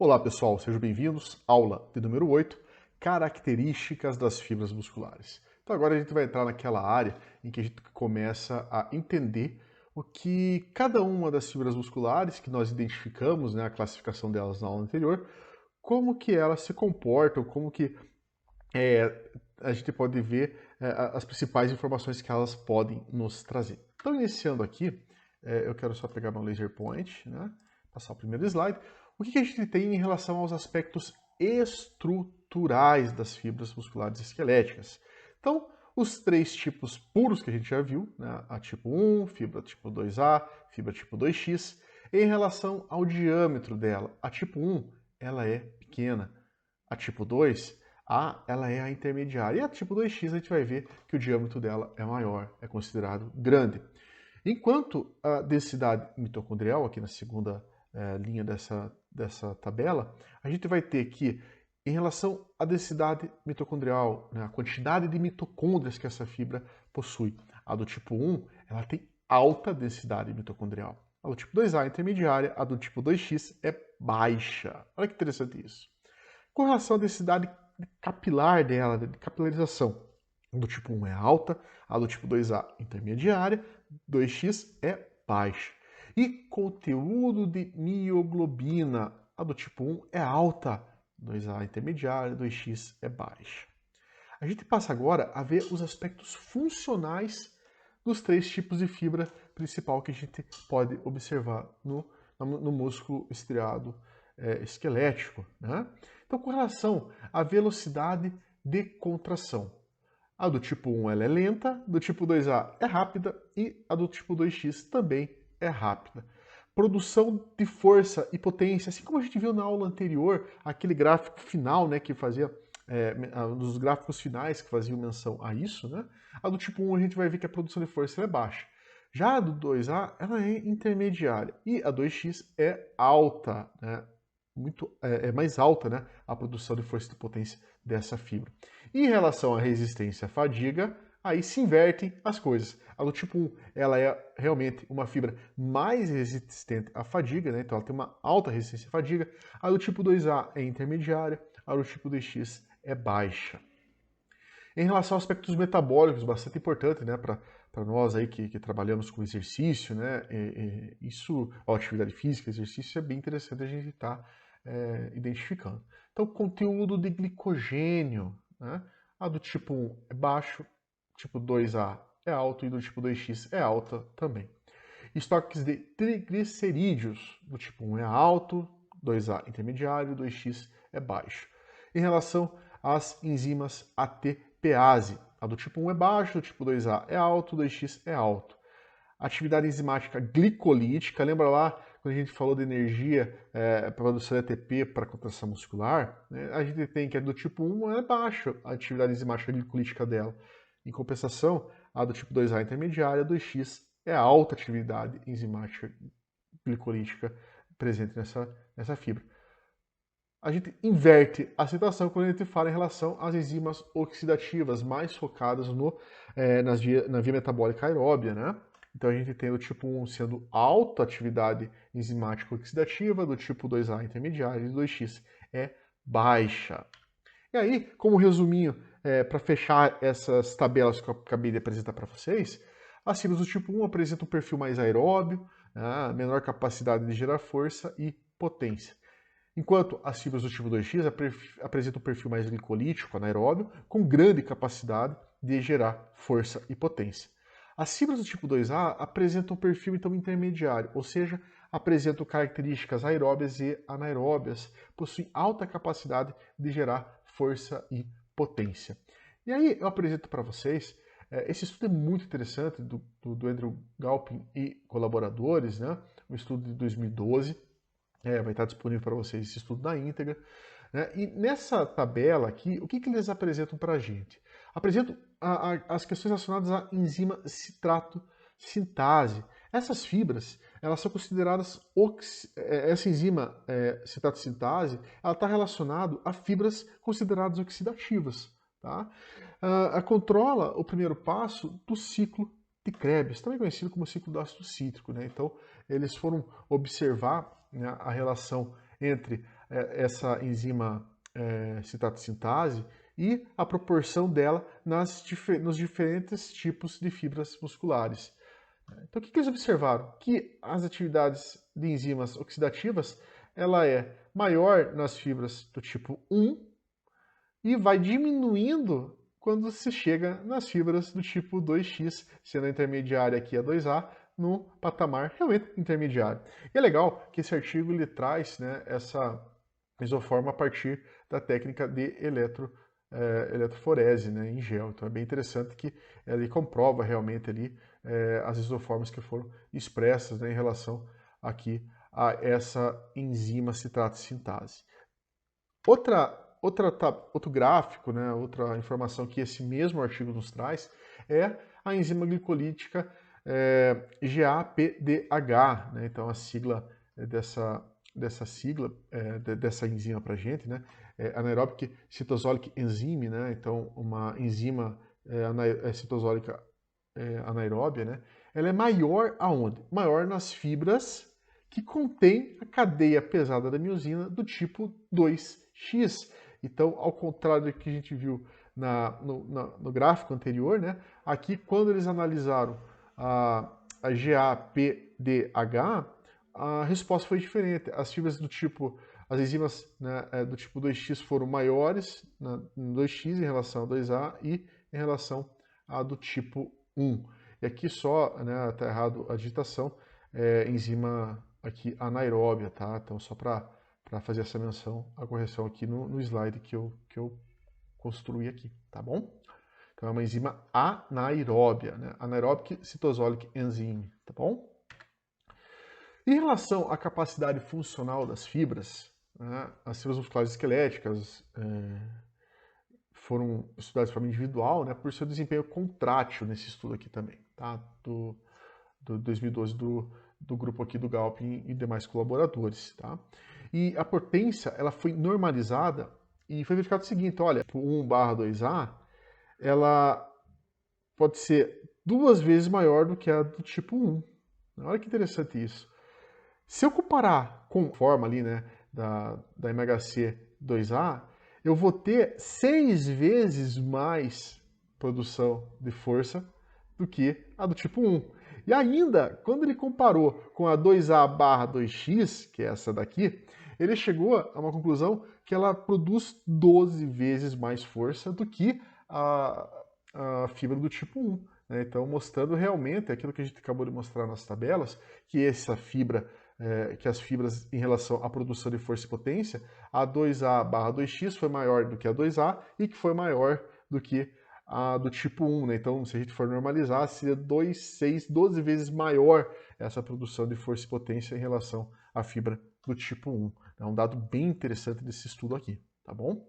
Olá pessoal, sejam bem-vindos. Aula de número 8, características das fibras musculares. Então agora a gente vai entrar naquela área em que a gente começa a entender o que cada uma das fibras musculares que nós identificamos, né, a classificação delas na aula anterior, como que elas se comportam, como que a gente pode ver as principais informações que elas podem nos trazer. Então iniciando aqui, eu quero só pegar meu laser point, né, passar o primeiro slide. O que a gente tem em relação aos aspectos estruturais das fibras musculares esqueléticas? Então, os três tipos puros que a gente já viu, né? A tipo 1, fibra tipo 2A, fibra tipo 2X, em relação ao diâmetro dela. A tipo 1, ela é pequena. A tipo 2, ela é a intermediária. E a tipo 2X, a gente vai ver que o diâmetro dela é maior, é considerado grande. Enquanto a densidade mitocondrial, aqui na segunda linha dessa tabela, a gente vai ter que, em relação à densidade mitocondrial, né, a quantidade de mitocôndrias que essa fibra possui, a do tipo 1, ela tem alta densidade mitocondrial. A do tipo 2A é intermediária, a do tipo 2X é baixa. Olha que interessante isso. Com relação à densidade capilar dela, de capilarização, do tipo 1 é alta, a do tipo 2A intermediária, 2X é baixa. E conteúdo de mioglobina, a do tipo 1 é alta, 2A intermediária, 2X é baixa. A gente passa agora a ver os aspectos funcionais dos três tipos de fibra principal que a gente pode observar no músculo estriado esquelético, né? Então, com relação à velocidade de contração, a do tipo 1 ela é lenta, do tipo 2A é rápida e a do tipo 2X também é rápida. Produção de força e potência, assim como a gente viu na aula anterior, aquele gráfico final, né, que fazia dos gráficos finais que faziam menção a isso, né? A do tipo 1 a gente vai ver que a produção de força é baixa. Já a do 2A, ela é intermediária e a 2X é alta, né? É mais alta, né, a produção de força e de potência dessa fibra. Em relação à resistência à fadiga, aí se invertem as coisas. A do tipo 1, ela é realmente uma fibra mais resistente à fadiga, né? Então ela tem uma alta resistência à fadiga. A do tipo 2A é intermediária, a do tipo 2X é baixa. Em relação a aspectos metabólicos, bastante importante, né, para nós aí que trabalhamos com exercício, né, isso, a atividade física, exercício é bem interessante a gente estar identificando. Então, conteúdo de glicogênio, né, a do tipo 1 é baixo, tipo 2A é alto e do tipo 2X é alta também. Estoques de triglicerídeos do tipo 1 é alto, 2A intermediário, 2X é baixo. Em relação às enzimas ATPase, a do tipo 1 é baixo, do tipo 2A é alto, 2X é alto. Atividade enzimática glicolítica, lembra lá quando a gente falou de energia para produção de ATP para contração muscular? Né? A gente tem que a do tipo 1 é baixa a atividade enzimática glicolítica dela. Em compensação, a do tipo 2A é intermediária, 2X é alta atividade enzimática glicolítica presente nessa fibra. A gente inverte a situação quando a gente fala em relação às enzimas oxidativas, mais focadas na via metabólica aeróbia, né? Então a gente tem o tipo 1 sendo alta atividade enzimática oxidativa, do tipo 2A intermediária e do 2X é baixa. E aí, como resuminho, para fechar essas tabelas que eu acabei de apresentar para vocês, as fibras do tipo 1 apresentam um perfil mais aeróbio, né, menor capacidade de gerar força e potência. Enquanto as fibras do tipo 2X apresentam um perfil mais glicolítico, anaeróbio, com grande capacidade de gerar força e potência. As fibras do tipo 2A apresentam um perfil então intermediário, ou seja, apresentam características aeróbias e anaeróbias, possuem alta capacidade de gerar força e potência. E aí eu apresento para vocês, esse estudo é muito interessante do Andrew Galpin e colaboradores, né? Um estudo de 2012, vai estar disponível para vocês esse estudo na íntegra. Né? E nessa tabela aqui, o que eles apresentam para a gente? Apresentam as questões relacionadas à enzima citrato sintase. Essas fibras, elas são consideradas, essa enzima citrato sintase, ela está relacionada a fibras consideradas oxidativas. Tá? Controla o primeiro passo do ciclo de Krebs, também conhecido como ciclo do ácido cítrico. Né? Então, eles foram observar, né, a relação entre essa enzima citrato sintase e a proporção dela nos diferentes tipos de fibras musculares. Então, o que eles observaram? Que as atividades de enzimas oxidativas, ela é maior nas fibras do tipo 1 e vai diminuindo quando se chega nas fibras do tipo 2X, sendo a intermediária aqui a 2A, no patamar realmente intermediário. E é legal que esse artigo ele traz, né, essa isoforma a partir da técnica de eletroforese, né, em gel. Então é bem interessante que ele comprova realmente ali as isoformas que foram expressas, né, em relação aqui a essa enzima citrato sintase. Outro gráfico, né, outra informação que esse mesmo artigo nos traz é a enzima glicolítica GAPDH, né, então a sigla dessa enzima para a gente, né, anaerobic cytosolic enzyme, né, então uma enzima citosólica anaeróbia, né, ela é maior aonde? Maior nas fibras que contém a cadeia pesada da miosina do tipo 2X. Então, ao contrário do que a gente viu no gráfico anterior, né, aqui quando eles analisaram a GAPDH, a resposta foi diferente. As fibras do tipo, as enzimas, né, do tipo 2X foram maiores no 2X em relação a 2A e em relação a do tipo 1. E aqui só, né, tá errado a digitação, enzima aqui anaeróbia, tá? Então só para fazer essa menção, a correção aqui no slide que eu construí aqui, tá bom? Então é uma enzima anaeróbia, né? Anaerobic cytosolic enzyme, tá bom? Em relação à capacidade funcional das fibras, né, as fibras musculares esqueléticas foram estudadas de forma individual, né, por seu desempenho contrátil nesse estudo aqui também, tá? Do 2012 do grupo aqui do Galpin e demais colaboradores, tá? E a potência, ela foi normalizada e foi verificado o seguinte, olha, o 1/2A, ela pode ser 2 vezes maior do que a do tipo 1. Olha que interessante isso. Se eu comparar com a forma ali, né, da MHC2A, eu vou ter 6 vezes mais produção de força do que a do tipo 1. E ainda, quando ele comparou com a 2A/2X, que é essa daqui, ele chegou a uma conclusão que ela produz 12 vezes mais força do que a fibra do tipo 1. Né? Então, mostrando realmente aquilo que a gente acabou de mostrar nas tabelas, que essa fibra, que as fibras em relação à produção de força e potência, a 2A/2X foi maior do que a 2A e que foi maior do que a do tipo 1, né? Então, se a gente for normalizar, seria 12 vezes maior essa produção de força e potência em relação à fibra do tipo 1. É um dado bem interessante desse estudo aqui, tá bom?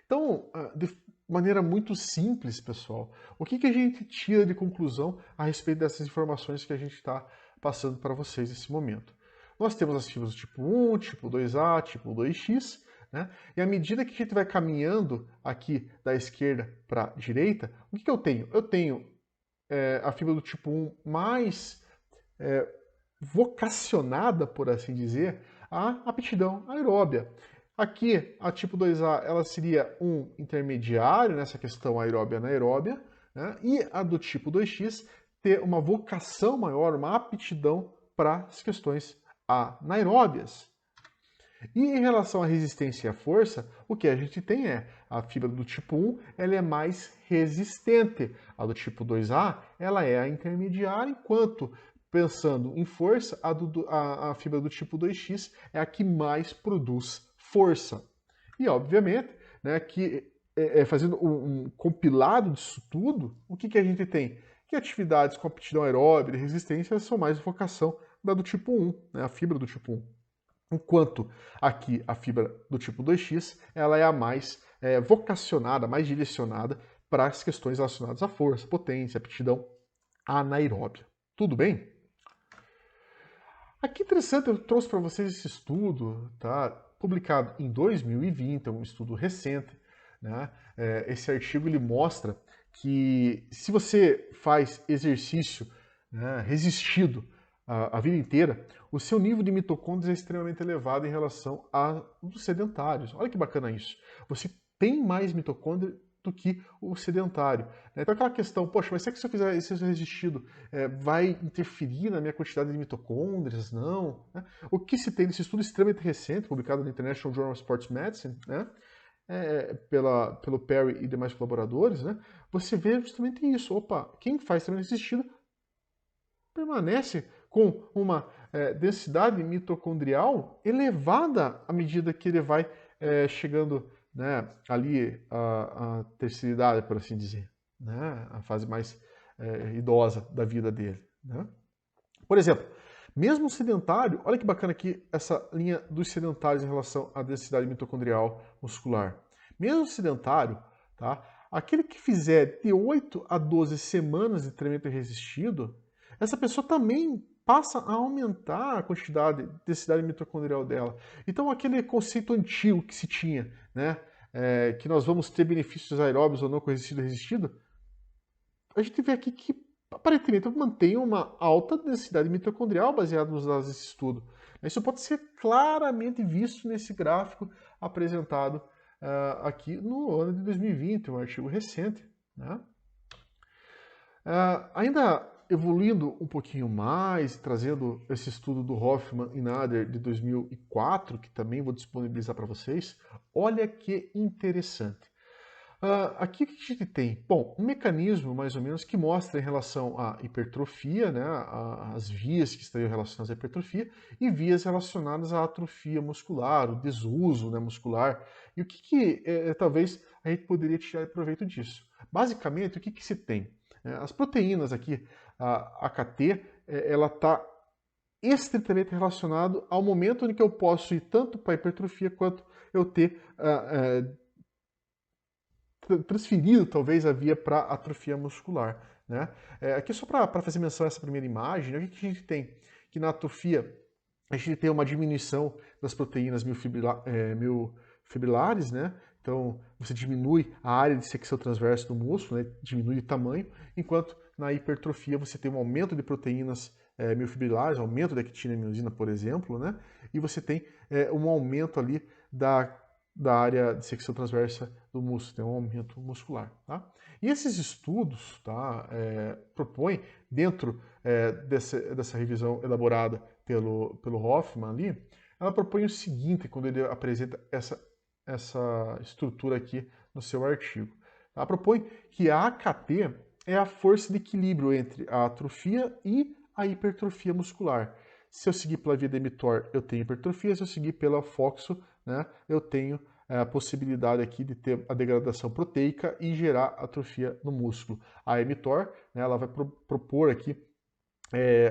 Então, de maneira muito simples, pessoal, o que a gente tira de conclusão a respeito dessas informações que a gente está passando para vocês nesse momento? Nós temos as fibras do tipo 1, tipo 2A, tipo 2X, né? E à medida que a gente vai caminhando aqui da esquerda para a direita, o que eu tenho? Eu tenho a fibra do tipo 1 mais vocacionada, por assim dizer, à aptidão aeróbia. Aqui, a tipo 2A, ela seria um intermediário nessa questão aeróbia-anaeróbia, né? E a do tipo 2X ter uma vocação maior, uma aptidão para as questões anaeróbias. E em relação à resistência e à força, o que a gente tem é a fibra do tipo 1, ela é mais resistente. A do tipo 2A, ela é a intermediária, enquanto, pensando em força, a fibra do tipo 2X é a que mais produz força. E, obviamente, né, que fazendo um compilado disso tudo, o que a gente tem? Que atividades com aptidão aeróbica e resistência são mais vocação da do tipo 1, né, a fibra do tipo 1. Enquanto aqui a fibra do tipo 2X, ela é a mais vocacionada, mais direcionada para as questões relacionadas à força, potência, aptidão anaeróbia. Tudo bem? Aqui interessante, eu trouxe para vocês esse estudo, tá? Publicado em 2020, é um estudo recente. Né? Esse artigo ele mostra que se você faz exercício, né, resistido a vida inteira, o seu nível de mitocôndrias é extremamente elevado em relação aos sedentários. Olha que bacana isso. Você tem mais mitocôndria do que o sedentário. Então aquela questão, poxa, mas será que se eu fizer exercício resistido vai interferir na minha quantidade de mitocôndrias? Não. Né? O que se tem nesse estudo extremamente recente, publicado no International Journal of Sports Medicine, né? Pelo Perry e demais colaboradores, né? Você vê justamente isso. Opa, quem faz treino resistido permanece com uma densidade mitocondrial elevada à medida que ele vai chegando, né, ali a terceira idade, por assim dizer, né, a fase mais idosa da vida dele. Né? Por exemplo, mesmo sedentário, olha que bacana aqui essa linha dos sedentários em relação à densidade mitocondrial muscular. Mesmo sedentário, tá, aquele que fizer de 8 a 12 semanas de treinamento resistido, essa pessoa também passa a aumentar a quantidade de densidade mitocondrial dela. Então aquele conceito antigo que se tinha, né, que nós vamos ter benefícios aeróbios ou não com resistido resistido, a gente vê aqui que aparentemente mantém uma alta densidade mitocondrial baseada nos dados desse estudo. Isso pode ser claramente visto nesse gráfico apresentado aqui no ano de 2020, um artigo recente. Né? Ainda evoluindo um pouquinho mais, trazendo esse estudo do Hoffman e Nader de 2004, que também vou disponibilizar para vocês, olha que interessante. Aqui o que a gente tem? Bom, um mecanismo mais ou menos que mostra em relação à hipertrofia, né, as vias que estariam relacionadas à hipertrofia e vias relacionadas à atrofia muscular, o desuso, né, muscular. E o que talvez a gente poderia tirar proveito disso? Basicamente, o que se tem? As proteínas aqui, a AKT, ela está estritamente relacionado ao momento em que eu posso ir tanto para a hipertrofia quanto eu ter transferido talvez a via para atrofia muscular. Né? Aqui só para fazer menção a essa primeira imagem, né, o que a gente tem? Que na atrofia a gente tem uma diminuição das proteínas miofibrilares, né? Então você diminui a área de secção transversa do músculo, né? Diminui o tamanho, enquanto na hipertrofia você tem um aumento de proteínas miofibrilares, aumento da actina e miosina, por exemplo, né? E você tem um aumento ali da área de secção transversa do músculo, tem um aumento muscular. Tá? E esses estudos tá, propõem, dentro dessa revisão elaborada pelo Hoffman ali, ela propõe o seguinte, quando ele apresenta essa estrutura aqui no seu artigo. Ela propõe que a AKT é a força de equilíbrio entre a atrofia e a hipertrofia muscular. Se eu seguir pela via de mTOR, eu tenho hipertrofia, se eu seguir pela FOXO, né, eu tenho a possibilidade aqui de ter a degradação proteica e gerar atrofia no músculo. A mTOR, né, ela vai propor aqui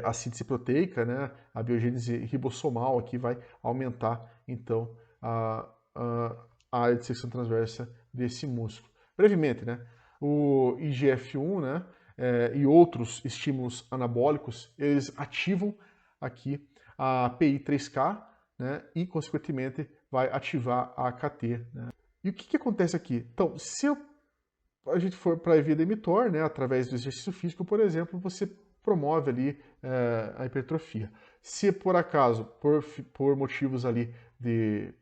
a síntese proteica, né, a biogênese ribossomal aqui vai aumentar, então, a área de secção transversa desse músculo. Brevemente, né, o IGF-1, né, e outros estímulos anabólicos, eles ativam aqui a PI3K, né, e, consequentemente, vai ativar a AKT. Né. E o que acontece aqui? Então, se a gente for para a via de mTOR, né, através do exercício físico, por exemplo, você promove ali a hipertrofia. Se por acaso, por motivos ali de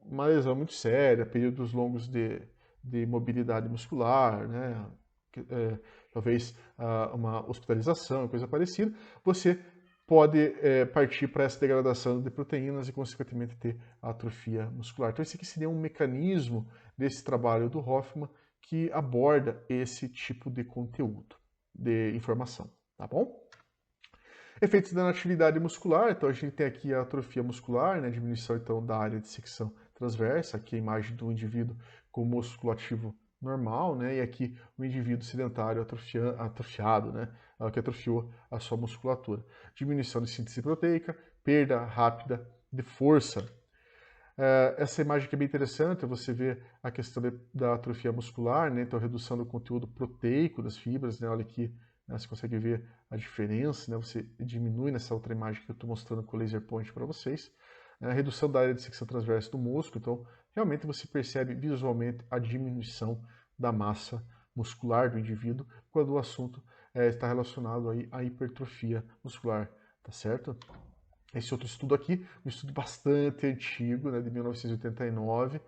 uma lesão muito séria, períodos longos de mobilidade muscular, né, talvez uma hospitalização, coisa parecida, você pode partir para essa degradação de proteínas e, consequentemente, ter atrofia muscular. Então, esse aqui seria um mecanismo desse trabalho do Hoffman que aborda esse tipo de conteúdo, de informação, tá bom? Efeitos da inatividade muscular, então a gente tem aqui a atrofia muscular, né, diminuição então da área de secção transversa, aqui a imagem do indivíduo com músculo ativo normal, né, e aqui o indivíduo sedentário atrofiado, né, que atrofiou a sua musculatura. Diminuição de síntese proteica, perda rápida de força. Essa imagem aqui é bem interessante, você vê a questão da atrofia muscular, né, então redução do conteúdo proteico das fibras, né, olha aqui, né, você consegue ver a diferença, né, você diminui nessa outra imagem que eu estou mostrando com o laser point para vocês. A redução da área de secção transversa do músculo, então realmente você percebe visualmente a diminuição da massa muscular do indivíduo quando o assunto está relacionado aí à hipertrofia muscular. tá certo? Esse outro estudo aqui, um estudo bastante antigo, né, de 1989,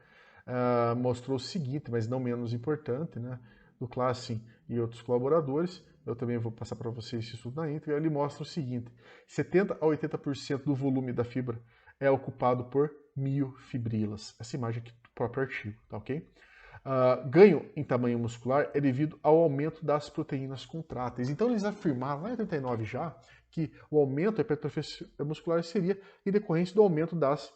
mostrou o seguinte, mas não menos importante, né, do Classen e outros colaboradores, eu também vou passar para vocês esse estudo na íntegra, ele mostra o seguinte, 70 a 80% do volume da fibra é ocupado por miofibrilas. Essa imagem aqui do próprio artigo, tá ok? Ganho em tamanho muscular é devido ao aumento das proteínas contráteis. Então eles afirmaram lá em 89 já que o aumento da hipertrofia muscular seria em decorrência do aumento das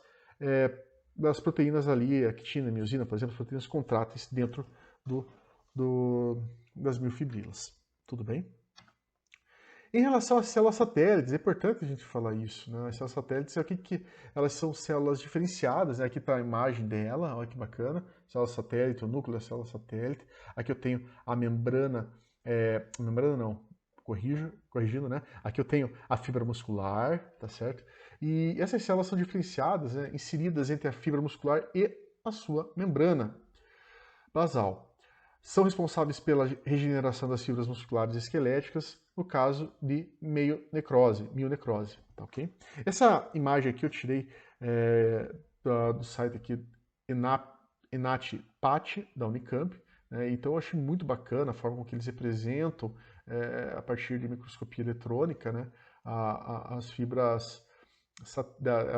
proteínas ali, actina, miosina, por exemplo, as proteínas contráteis dentro das miofibrilas. Tudo bem? Em relação às células satélites, é importante a gente falar isso, né? As células satélites aqui que elas são células diferenciadas, né? Aqui está a imagem dela, olha que bacana, célula satélite, o núcleo da célula satélite. Aqui eu tenho a membrana, membrana não, corrigindo, né? Aqui eu tenho a fibra muscular, tá certo? E essas células são diferenciadas, né? Inseridas entre a fibra muscular e a sua membrana basal. São responsáveis pela regeneração das fibras musculares esqueléticas, no caso de mionecrose, tá ok? Essa imagem aqui eu tirei do site aqui Enat-Pat, da Unicamp, né? Então eu achei muito bacana a forma com que eles representam, a partir de microscopia eletrônica, né? As fibras,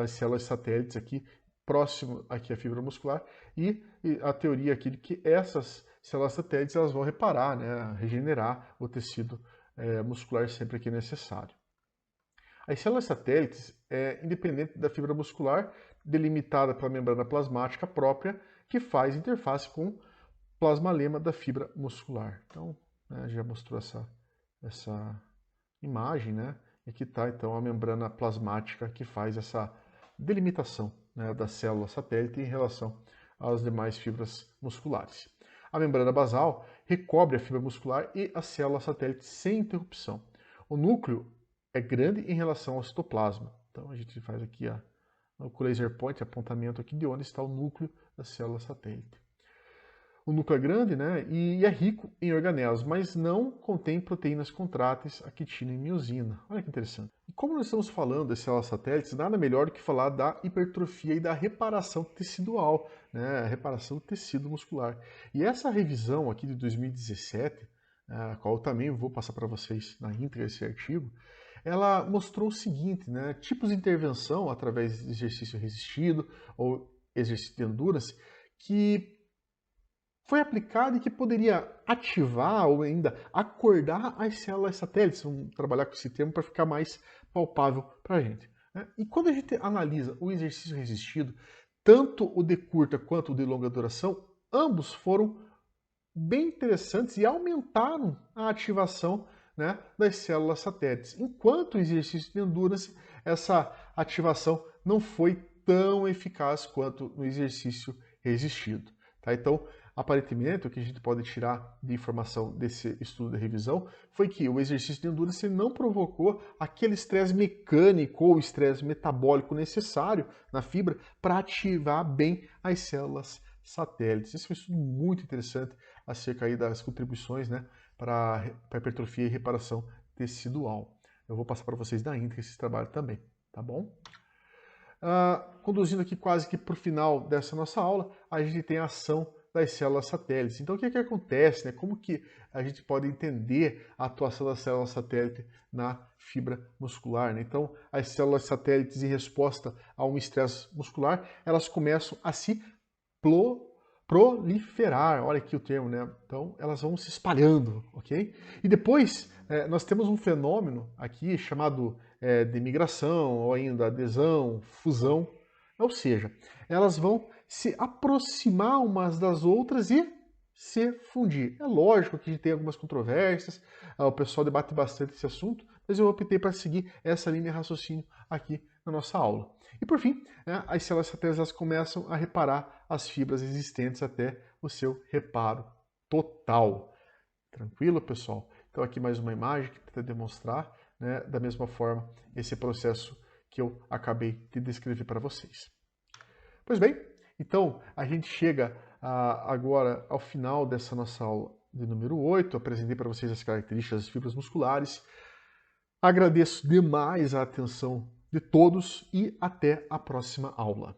as células satélites aqui, próximo aqui à fibra muscular, e a teoria aqui de que essas células satélites elas vão reparar, né, regenerar o tecido muscular sempre que necessário. As células satélites é independente da fibra muscular, delimitada pela membrana plasmática própria, que faz interface com o plasmalema da fibra muscular. Então, né, já mostrou essa imagem, né? E aqui está então a membrana plasmática que faz essa delimitação, né, da célula satélite em relação às demais fibras musculares. A membrana basal recobre a fibra muscular e a célula satélite sem interrupção. O núcleo é grande em relação ao citoplasma. Então a gente faz aqui o laser point, apontamento aqui de onde está o núcleo da célula satélite. O núcleo é grande, né, e é rico em organelos, mas não contém proteínas contráteis, actina e miosina. Olha que interessante. E como nós estamos falando das células satélites, nada melhor do que falar da hipertrofia e da reparação tecidual, né, a reparação do tecido muscular. E essa revisão aqui de 2017, a qual eu também vou passar para vocês na íntegra esse artigo, ela mostrou o seguinte, né, tipos de intervenção através de exercício resistido ou exercício de endurance, que foi aplicado e que poderia ativar ou ainda acordar as células satélites. Vamos trabalhar com esse termo para ficar mais palpável para a gente, né? E quando a gente analisa o exercício resistido, tanto o de curta quanto o de longa duração, ambos foram bem interessantes e aumentaram a ativação, né, das células satélites. Enquanto o exercício de endurance, essa ativação não foi tão eficaz quanto no exercício resistido. Tá? Então, aparentemente, o que a gente pode tirar de informação desse estudo de revisão foi que o exercício de endurance não provocou aquele estresse mecânico ou estresse metabólico necessário na fibra para ativar bem as células satélites. Esse foi um estudo muito interessante acerca aí das contribuições, né, para hipertrofia e reparação tecidual. Eu vou passar para vocês na íntegra esse trabalho também, tá bom? Conduzindo aqui quase que para o final dessa nossa aula, a gente tem a ação das células satélites. Então, o que é que acontece? Né? Como que a gente pode entender a atuação da célula satélite na fibra muscular? Né? Então, as células satélites, em resposta a um estresse muscular, elas começam a se proliferar. Olha aqui o termo, né? Então, elas vão se espalhando, ok? E depois, nós temos um fenômeno aqui chamado de migração, ou ainda adesão, fusão, ou seja, elas vão se aproximar umas das outras e se fundir. É lógico que a gente tem algumas controvérsias, o pessoal debate bastante esse assunto, mas eu optei para seguir essa linha de raciocínio aqui na nossa aula. E por fim, né, as células satélites começam a reparar as fibras existentes até o seu reparo total. Tranquilo, pessoal? Então aqui mais uma imagem que tenta demonstrar, né, da mesma forma, esse processo que eu acabei de descrever para vocês. Pois bem, então a gente chega agora ao final dessa nossa aula de número 8. Eu apresentei para vocês as características das fibras musculares. Agradeço demais a atenção de todos e até a próxima aula.